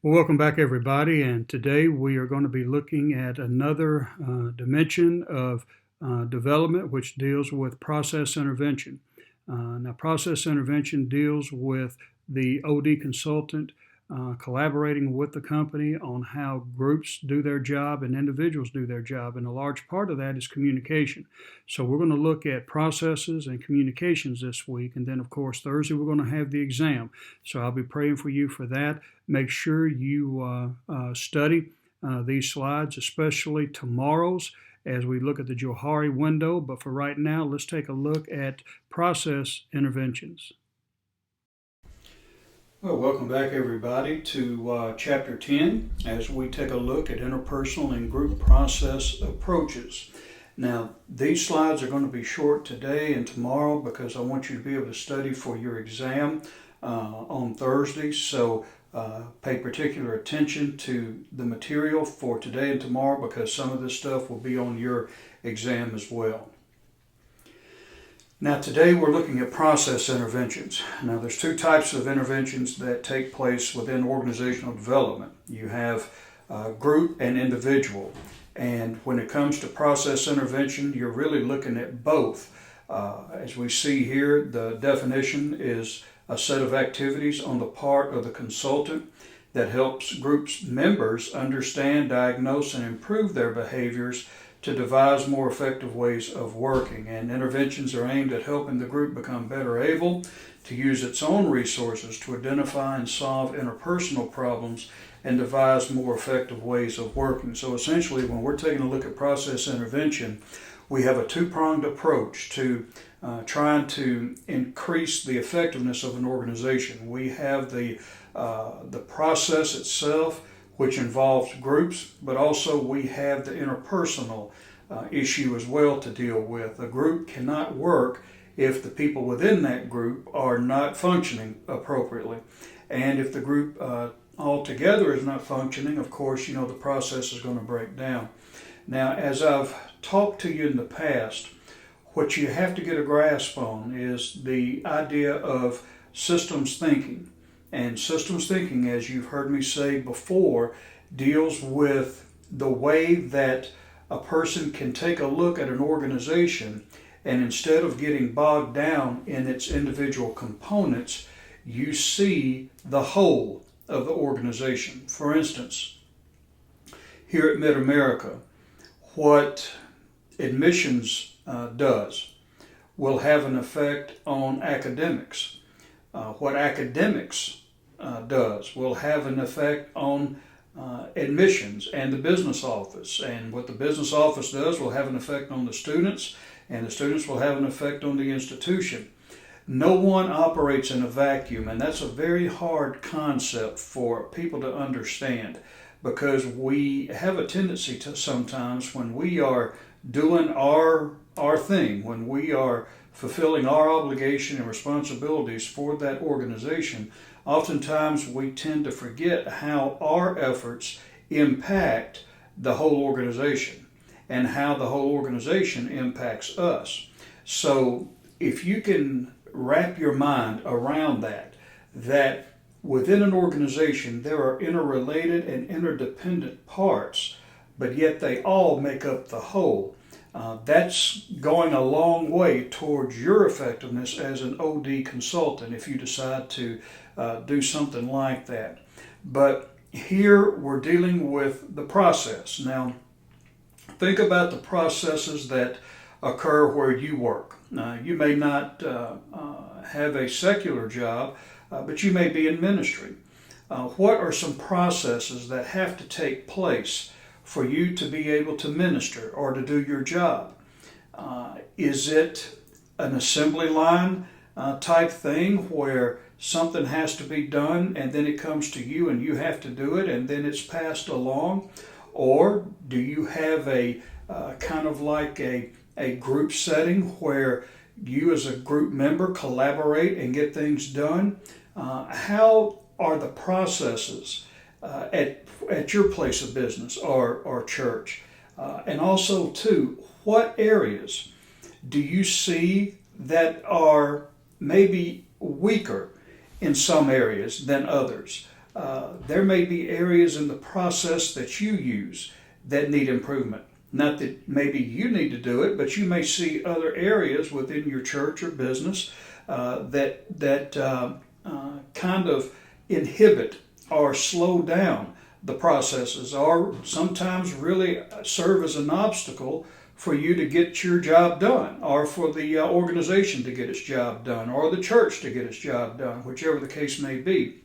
Well, welcome back, everybody, and today we are going to be looking at another dimension of development, which deals with process intervention. Now, process intervention deals with the OD consultant collaborating with the company on how groups do their job and individuals do their job, and a large part of that is communication. So we're going to look at processes and communications this week, and then, of course, Thursday we're going to have the exam. So I'll be praying for you for that. Make sure you study these slides, especially tomorrow's, as we look at the Johari window. But for right now, let's take a look at process interventions. Well, welcome back, everybody, to Chapter 10 as we take a look at interpersonal and group process approaches. Now, these slides are going to be short today and tomorrow because I want you to be able to study for your exam on Thursday. So pay particular attention to the material for today and tomorrow because some of this stuff will be on your exam as well. Now today we're looking at process interventions. Now there's two types of interventions that take place within organizational development. You have group and individual. And when it comes to process intervention, you're really looking at both. As we see here, the definition is a set of activities on the part of the consultant that helps groups members understand, diagnose, and improve their behaviors to devise more effective ways of working. And interventions are aimed at helping the group become better able to use its own resources to identify and solve interpersonal problems and devise more effective ways of working. So essentially, when we're taking a look at process intervention, we have a two-pronged approach to trying to increase the effectiveness of an organization. We have the process itself, which involves groups, but also we have the interpersonal issue as well to deal with. A group cannot work if the people within that group are not functioning appropriately. And if the group altogether is not functioning, of course, the process is going to break down. Now, as I've talked to you in the past, what you have to get a grasp on is the idea of systems thinking. And systems thinking, as you've heard me say before, deals with the way that a person can take a look at an organization and instead of getting bogged down in its individual components, you see the whole of the organization. For instance, here at Mid-America, what admissions does will have an effect on academics. What academics does will have an effect on admissions and the business office. And what the business office does will have an effect on the students, and the students will have an effect on the institution. No one operates in a vacuum, and that's a very hard concept for people to understand because we have a tendency to sometimes when we are doing our thing, when we are fulfilling our obligation and responsibilities for that organization, oftentimes we tend to forget how our efforts impact the whole organization and how the whole organization impacts us. So if you can wrap your mind around that within an organization there are interrelated and interdependent parts, but yet they all make up the whole. That's going a long way towards your effectiveness as an OD consultant if you decide to do something like that. But here we're dealing with the process. Now, think about the processes that occur where you work. You may not have a secular job, but you may be in ministry. What are some processes that have to take place for you to be able to minister or to do your job? Is it an assembly line type thing where something has to be done and then it comes to you and you have to do it and then it's passed along? Or do you have a kind of like a group setting where you as a group member collaborate and get things done? How are the processes at your place of business or church? And also, too, what areas do you see that are maybe weaker in some areas than others? there may be areas in the process that you use that need improvement. Not that maybe you need to do it, but you may see other areas within your church or business that kind of inhibit or slow down the processes, or sometimes really serve as an obstacle for you to get your job done, or for the organization to get its job done, or the church to get its job done, whichever the case may be.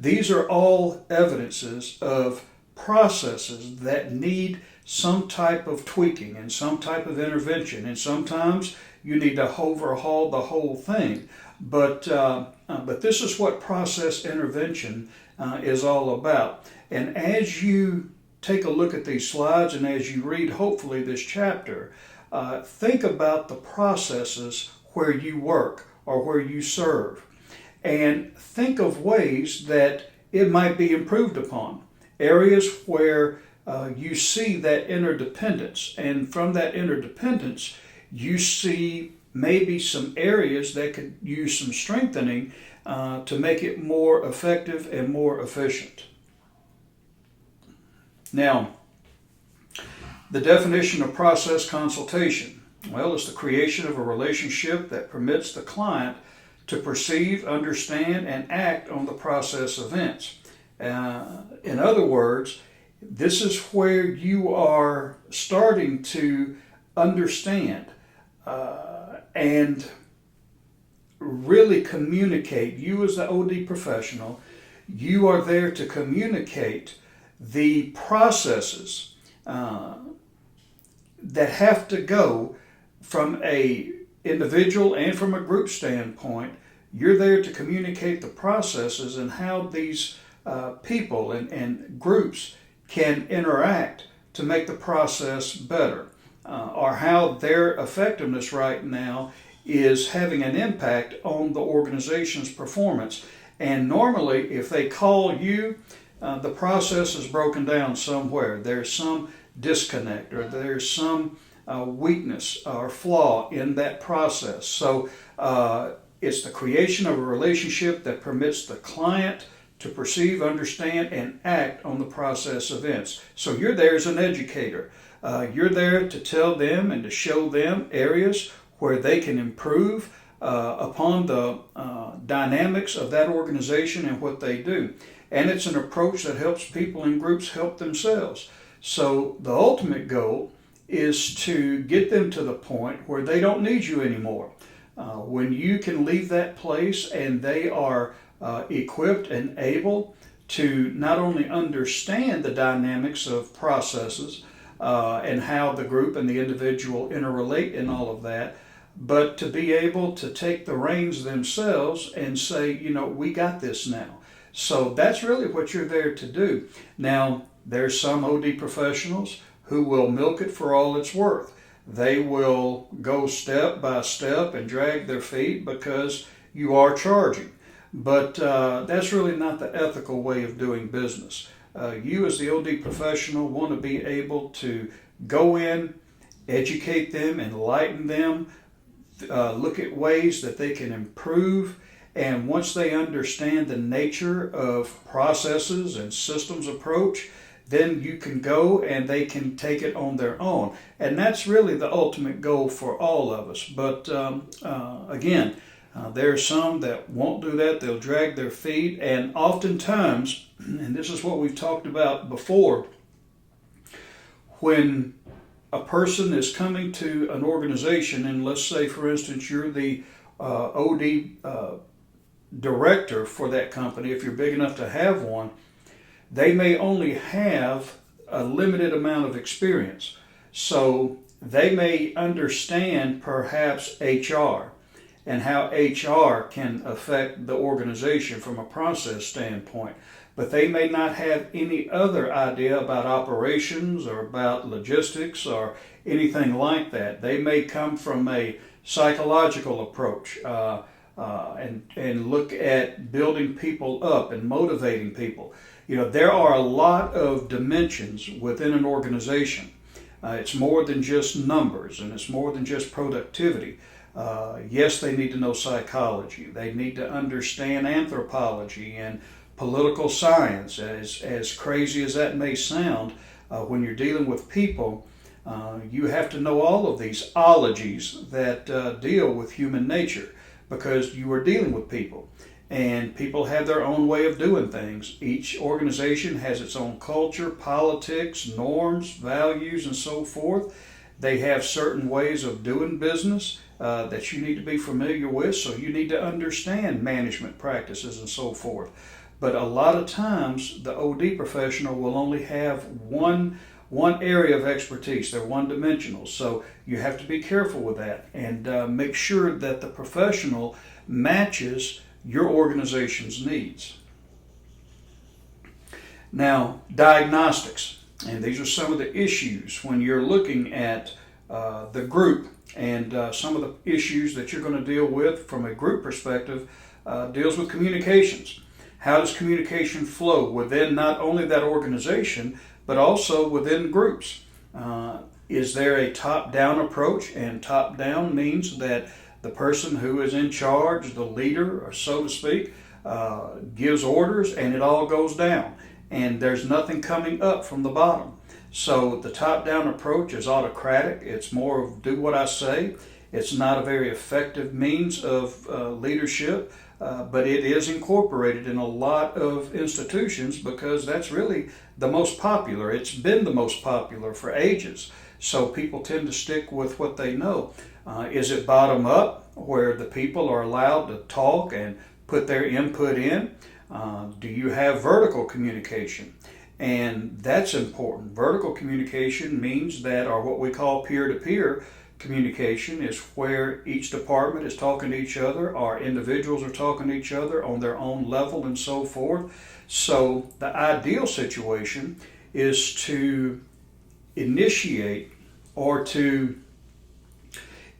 These are all evidences of processes that need some type of tweaking and some type of intervention, and sometimes you need to overhaul the whole thing. But this is what process intervention is all about. And as you take a look at these slides and as you read, hopefully, this chapter, think about the processes where you work or where you serve, and think of ways that it might be improved upon, areas where you see that interdependence, and from that interdependence you see maybe some areas that could use some strengthening to make it more effective and more efficient. Now, the definition of process consultation, well, it's the creation of a relationship that permits the client to perceive, understand, and act on the process events. In other words, this is where you are starting to understand and really communicate. You as the OD professional, you are there to communicate the processes that have to go from a individual and from a group standpoint. You're there to communicate the processes and how these people and groups can interact to make the process better, or how their effectiveness right now is having an impact on the organization's performance. And normally, if they call you, the process is broken down somewhere. There's some disconnect, or there's some weakness or flaw in that process. So it's the creation of a relationship that permits the client to perceive, understand, and act on the process events. So you're there as an educator. You're there to tell them and to show them areas where they can improve upon the dynamics of that organization and what they do. And it's an approach that helps people and groups help themselves. So the ultimate goal is to get them to the point where they don't need you anymore. When you can leave that place and they are equipped and able to not only understand the dynamics of processes and how the group and the individual interrelate in all of that, but to be able to take the reins themselves and say, we got this now. So that's really what you're there to do. Now, there's some OD professionals who will milk it for all it's worth. They will go step by step and drag their feet because you are charging. But that's really not the ethical way of doing business. You as the OD professional want to be able to go in, educate them, enlighten them, look at ways that they can improve. And once they understand the nature of processes and systems approach, then you can go and they can take it on their own. And that's really the ultimate goal for all of us. But again, there are some that won't do that. They'll drag their feet. And oftentimes, and this is what we've talked about before, when a person is coming to an organization, and let's say, for instance, you're the OD director for that company, if you're big enough to have one, they may only have a limited amount of experience. So they may understand perhaps HR and how HR can affect the organization from a process standpoint, but they may not have any other idea about operations or about logistics or anything like that. They may come from a psychological approach and look at building people up and motivating people. There are a lot of dimensions within an organization. It's more than just numbers, and it's more than just productivity. Yes, they need to know psychology. They need to understand anthropology and political science, as crazy as that may sound. When you're dealing with people, you have to know all of these ologies that deal with human nature, because you are dealing with people. And people have their own way of doing things. Each organization has its own culture, politics, norms, values, and so forth. They have certain ways of doing business that you need to be familiar with, so you need to understand management practices and so forth. But a lot of times, the OD professional will only have one area of expertise. They're one-dimensional, so you have to be careful with that and make sure that the professional matches your organization's needs. Now, diagnostics, and these are some of the issues when you're looking at the group, and some of the issues that you're going to deal with from a group perspective deals with communications. How does communication flow within not only that organization, but also within groups? Is there a top-down approach? And top-down means that the person who is in charge, the leader, or so to speak, gives orders and it all goes down. And there's nothing coming up from the bottom. So the top-down approach is autocratic. It's more of do what I say. It's not a very effective means of leadership, but it is incorporated in a lot of institutions because that's really the most popular. It's been the most popular for ages. So people tend to stick with what they know. Is it bottom up, where the people are allowed to talk and put their input in? Do you have vertical communication? And that's important. Vertical communication means that, or what we call peer-to-peer communication, is where each department is talking to each other, or individuals are talking to each other on their own level and so forth. So the ideal situation is to initiate or to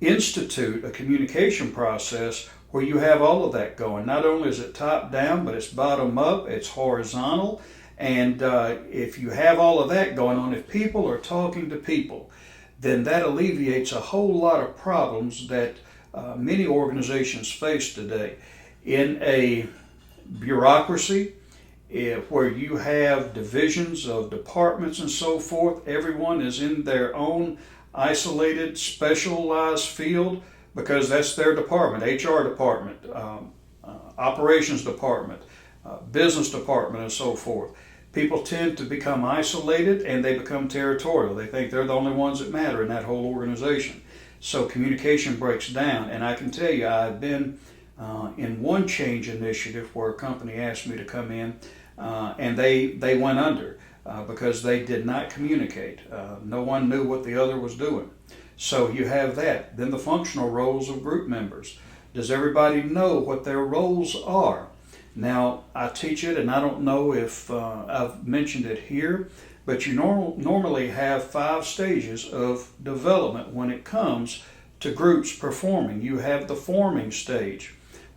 institute a communication process where you have all of that going. Not only is it top down, but it's bottom up, it's horizontal. And if you have all of that going on, if people are talking to people, then that alleviates a whole lot of problems that many organizations face today. In a bureaucracy, where you have divisions of departments and so forth, everyone is in their own isolated, specialized field because that's their department, HR department, operations department, business department, and so forth. People tend to become isolated and they become territorial. They think they're the only ones that matter in that whole organization. So communication breaks down. And I can tell you, I've been in one change initiative where a company asked me to come in and they went under because they did not communicate. No one knew what the other was doing. So you have that. Then the functional roles of group members. Does everybody know what their roles are? Now, I teach it, and I don't know if I've mentioned it here, but you normally have 5 stages of development when it comes to groups performing. You have the forming stage,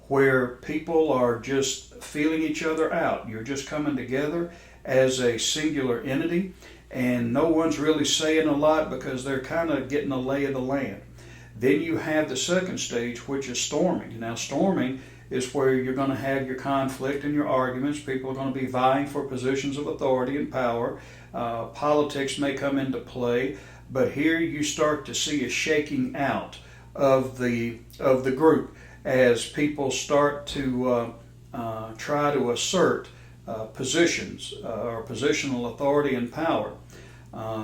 where people are just feeling each other out. You're just coming together as a singular entity, and no one's really saying a lot because they're kind of getting a lay of the land. Then you have the second stage, which is storming. Now, storming is where you're going to have your conflict and your arguments. People are going to be vying for positions of authority and power. Politics may come into play, but here you start to see a shaking out of the group as people start to try to assert positions or positional authority and power.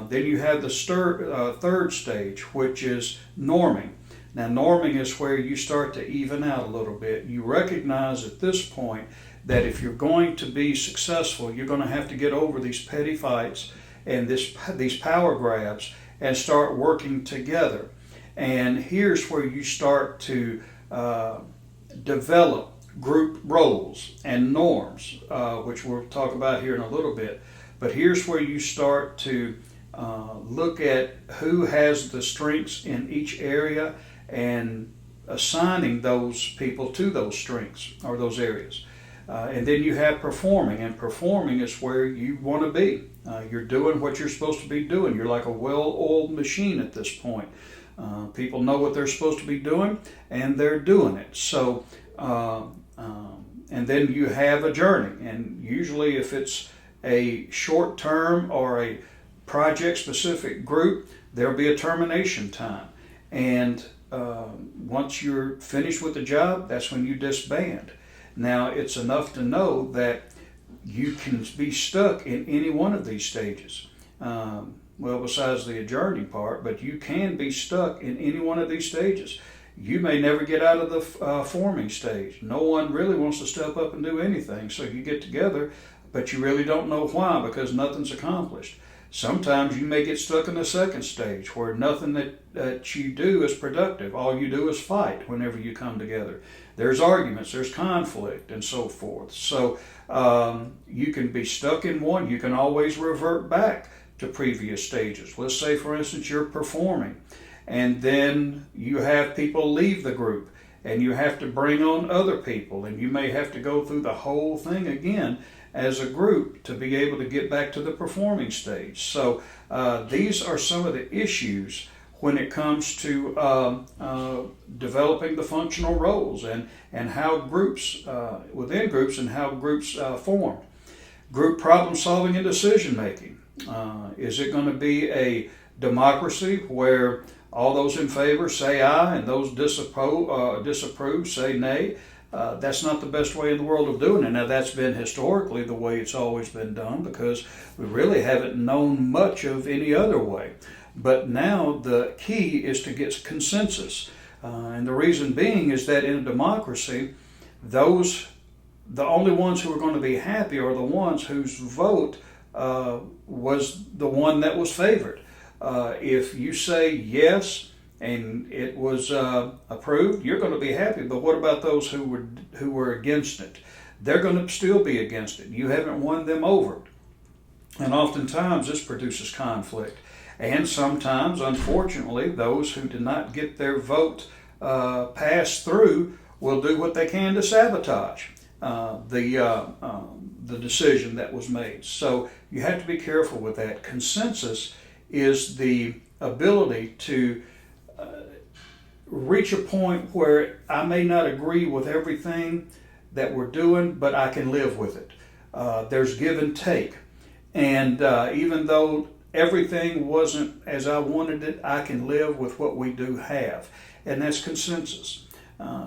Then you have the third stage, which is norming. Now, norming is where you start to even out a little bit. You recognize at this point that if you're going to be successful, you're going to have to get over these petty fights and these power grabs and start working together. And here's where you start to develop group roles and norms, which we'll talk about here in a little bit. But here's where you start to look at who has the strengths in each area and assigning those people to those strengths or those areas. And then you have performing, and performing is where you want to be. You're doing what you're supposed to be doing. You're like a well-oiled machine at this point. People know what they're supposed to be doing, and they're doing it. So And then you have a journey. And usually if it's a short term or a project specific group, there'll be a termination time. And once you're finished with the job, that's when you disband. Now, it's enough to know that you can be stuck in any one of these stages. Well, besides the adjourning part, but you can be stuck in any one of these stages. You may never get out of the forming stage. No one really wants to step up and do anything, so you get together, but you really don't know why, because nothing's accomplished. Sometimes you may get stuck in the second stage where nothing that you do is productive. All you do is fight whenever you come together. There's arguments, there's conflict, and so forth. So you can be stuck in one. You can always revert back to previous stages. Let's say, for instance, you're performing, and then you have people leave the group, and you have to bring on other people, and you may have to go through the whole thing again as a group to be able to get back to the performing stage. So these are some of the issues when it comes to developing the functional roles and how groups, within groups, and how groups form. Group problem solving and decision making. Is it going to be a democracy where all those in favor say aye and those disapprove say nay? That's not the best way in the world of doing it. Now, that's been historically the way it's always been done, because we really haven't known much of any other way. But now the key is to get consensus. And the reason being is that in a democracy, the only ones who are going to be happy are the ones whose vote was the one that was favored. If you say yes and it was approved, you're going to be happy. But what about those who were against it? They're going to still be against it. You haven't won them over. And oftentimes this produces conflict. And sometimes, unfortunately, those who did not get their vote passed through will do what they can to sabotage the decision that was made. So you have to be careful with that. Consensus is the ability to reach a point where I may not agree with everything that we're doing, but I can live with it. There's give and take. And even though everything wasn't as I wanted it, I can live with what we do have. And that's consensus.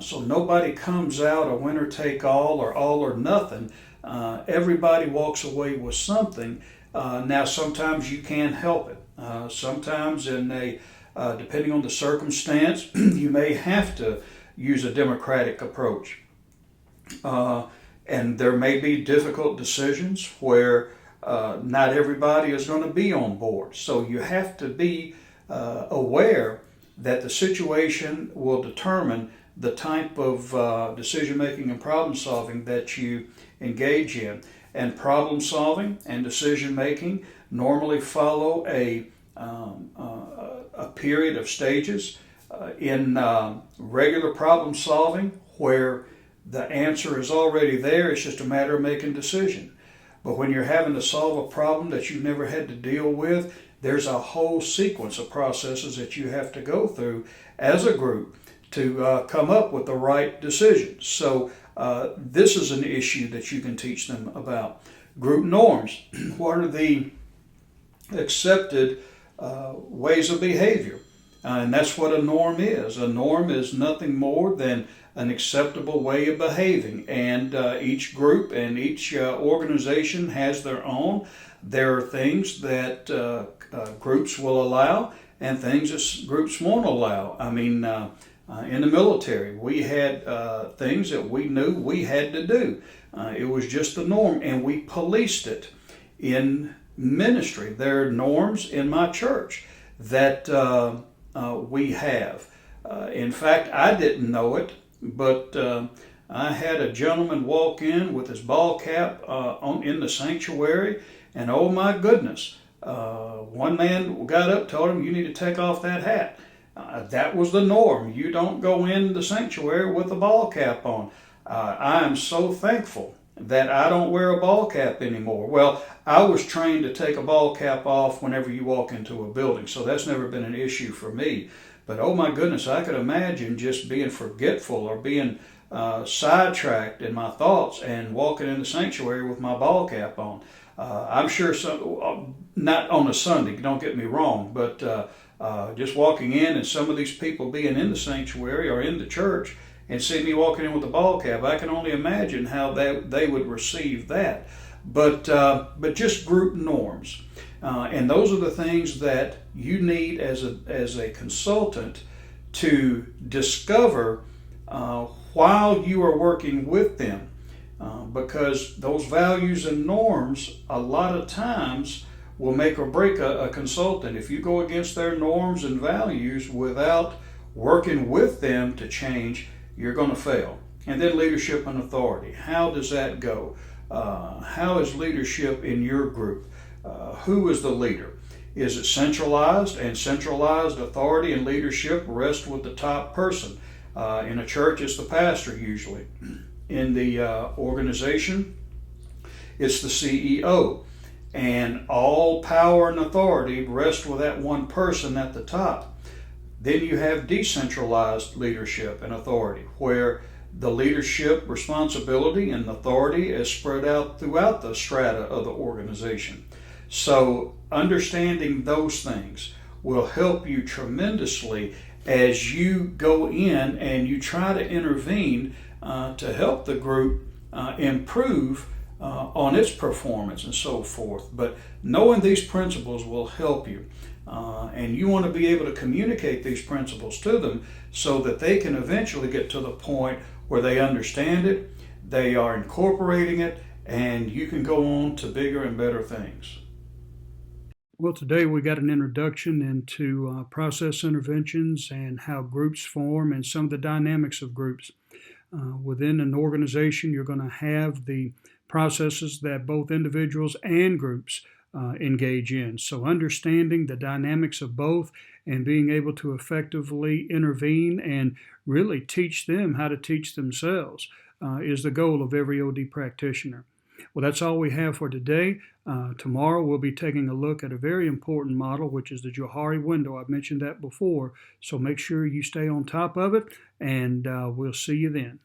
So nobody comes out a winner take all or nothing. Everybody walks away with something. Now, sometimes you can't help it. Sometimes depending on the circumstance, you may have to use a democratic approach. And there may be difficult decisions where not everybody is going to be on board. So you have to be aware that the situation will determine the type of decision making and problem solving that you engage in. And problem solving and decision making normally follow a period of stages. In regular problem solving, where the answer is already there, it's just a matter of making a decision. But when you're having to solve a problem that you've never had to deal with, there's a whole sequence of processes that you have to go through as a group to come up with the right decisions. So this is an issue that you can teach them about. Group norms. What are the accepted ways of behavior? And that's what a norm is. A norm is nothing more than an acceptable way of behaving. And each group and each organization has their own. There are things that groups will allow and things that groups won't allow. I mean, in the military, we had things that we knew we had to do. It was just the norm, and we policed it. In ministry, there are norms in my church that we have. In fact, I didn't know it, but I had a gentleman walk in with his ball cap in the sanctuary, and oh my goodness, one man got up, told him, "You need to take off that hat." That was the norm. You don't go in the sanctuary with a ball cap on. I am so thankful that I don't wear a ball cap anymore. Well, I was trained to take a ball cap off whenever you walk into a building, so that's never been an issue for me. But oh my goodness, I could imagine just being forgetful or being sidetracked in my thoughts and walking in the sanctuary with my ball cap on. I'm sure some, not on a Sunday, don't get me wrong, but just walking in and some of these people being in the sanctuary or in the church and see me walking in with a ball cap, I can only imagine how they would receive that. But just group norms. And those are the things that you need as a consultant to discover while you are working with them. Because those values and norms a lot of times will make or break a consultant. If you go against their norms and values without working with them to change, you're going to fail. And then leadership and authority. How does that go? How is leadership in your group? Who is the leader? Is it centralized? And centralized authority and leadership rest with the top person. In a church, it's the pastor usually. In the organization, it's the CEO. And all power and authority rest with that one person at the top. Then you have decentralized leadership and authority, where the leadership responsibility and authority is spread out throughout the strata of the organization. So understanding those things will help you tremendously as you go in and you try to intervene to help the group improve on its performance and so forth. But knowing these principles will help you. And you want to be able to communicate these principles to them so that they can eventually get to the point where they understand it, they are incorporating it, and you can go on to bigger and better things. Well, today we got an introduction into process interventions and how groups form and some of the dynamics of groups. Within an organization, you're going to have the processes that both individuals and groups engage in. So understanding the dynamics of both and being able to effectively intervene and really teach them how to teach themselves is the goal of every OD practitioner. Well, that's all we have for today. Tomorrow we'll be taking a look at a very important model, which is the Johari window. I've mentioned that before, so make sure you stay on top of it, and we'll see you then.